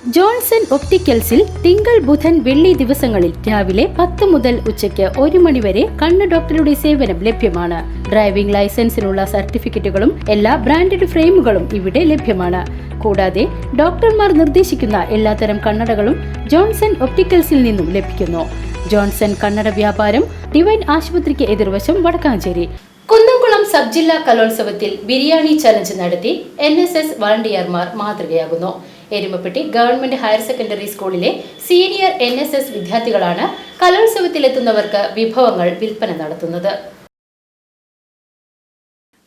Johnson ഒപ്റ്റിക്കൽസിൽ തിങ്കൾ ബുധൻ വെള്ളി ദിവസങ്ങളിൽ രാവിലെ 10 മുതൽ ഉച്ചയ്ക്ക് 1 മണി വരെ കണ്ണ് ഡോക്ടറുടെ സേവനം ലഭ്യമാണ്. ഡ്രൈവിംഗ് ലൈസൻസിനുള്ള സർട്ടിഫിക്കറ്റുകളും എല്ലാ ബ്രാൻഡഡ് ഫ്രെയിമുകളും ഇവിടെ ലഭ്യമാണ്. കൂടാതെ ഡോക്ടർമാർ നിർദ്ദേശിക്കുന്ന എല്ലാത്തരം കണ്ണടകളും ജോൺസൺ ഒപ്റ്റിക്കൽസിൽ നിന്നും ലഭിക്കുന്നു. ജോൺസൺ കണ്ണട വ്യാപാരം ഡിവൈൻ ആശുപത്രിക്ക് എതിർവശം വടക്കാഞ്ചേരി. കുന്നംകുളം സബ് ജില്ലാ കലോത്സവത്തിൽ ബിരിയാണി ചലഞ്ച് നടത്തി NSS വളണ്ടിയർമാർ മാതൃകയാകുന്നു. എരുമപ്പെട്ടി ഗവൺമെന്റ് ഹയർ സെക്കൻഡറി സ്കൂളിലെ സീനിയർ NSS വിദ്യാർത്ഥികളാണ് കലോത്സവത്തിലെത്തുന്നവർക്ക് വിഭവങ്ങൾ വിൽപ്പന നടത്തുന്നത്.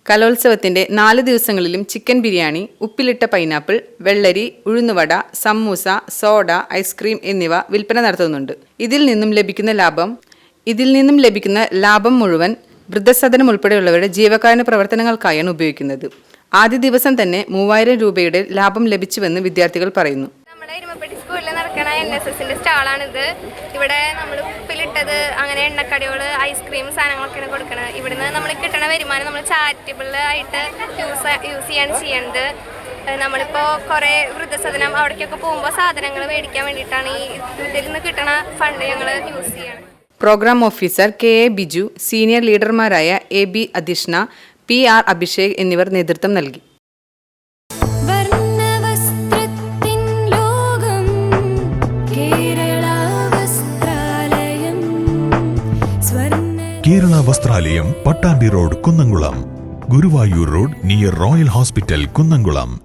കലോത്സവത്തിന്റെ 4 ദിവസങ്ങളിലും ചിക്കൻ ബിരിയാണി, ഉപ്പിലിട്ട പൈനാപ്പിൾ, വെള്ളരി, ഉഴുന്നുവട, സമൂസ, സോഡ, ഐസ്ക്രീം എന്നിവ വിൽപ്പന നടത്തുന്നുണ്ട്. ഇതിൽ നിന്നും ലഭിക്കുന്ന ലാഭം മുഴുവൻ വൃദ്ധസദനം ഉൾപ്പെടെയുള്ളവരുടെ ജീവകാരുണ്യ പ്രവർത്തനങ്ങൾക്കായാണ് ഉപയോഗിക്കുന്നത്. ആദ്യ ദിവസം തന്നെ 3000 രൂപയുടെ ലാഭം ലഭിച്ചുവെന്ന് വിദ്യാർത്ഥികൾ പറയുന്നു. നമ്മുടെ എരുമപ്പെട്ടി സ്കൂളിൽ നടക്കുന്ന NSSന്റെ സ്റ്റാളാണിത്. ഇവിടെ നമ്മൾ ഉപ്പിലിട്ടത്, അങ്ങനെ എണ്ണക്കടികൾ, ഐസ്ക്രീം സാധനങ്ങളൊക്കെയാണ് കൊടുക്കുന്നത്. ഇവിടുന്ന് നമ്മൾ കിട്ടുന്ന വരുമാനം നമ്മൾ ചാരിറ്റബിൾ ആയിട്ട് യൂസ് ചെയ്യണത്. നമ്മളിപ്പോൾ കുറേ വൃദ്ധസദനം അവിടേക്കൊക്കെ പോകുമ്പോൾ സാധനങ്ങൾ മേടിക്കാൻ വേണ്ടിയിട്ടാണ് ഇതിൽ നിന്ന് കിട്ടുന്ന ഫണ്ട് ഞങ്ങൾ യൂസ് ചെയ്യണം. Programme officer KA Biju, senior ലീഡർമാരായ AB അധിഷ്ണ, PR അഭിഷേക് എന്നിവർ നേതൃത്വം നൽകി. Kerala Vasthralayam, Pattambi road, Kunnamkulam. Guruvayur road near royal hospital, Kunnamkulam.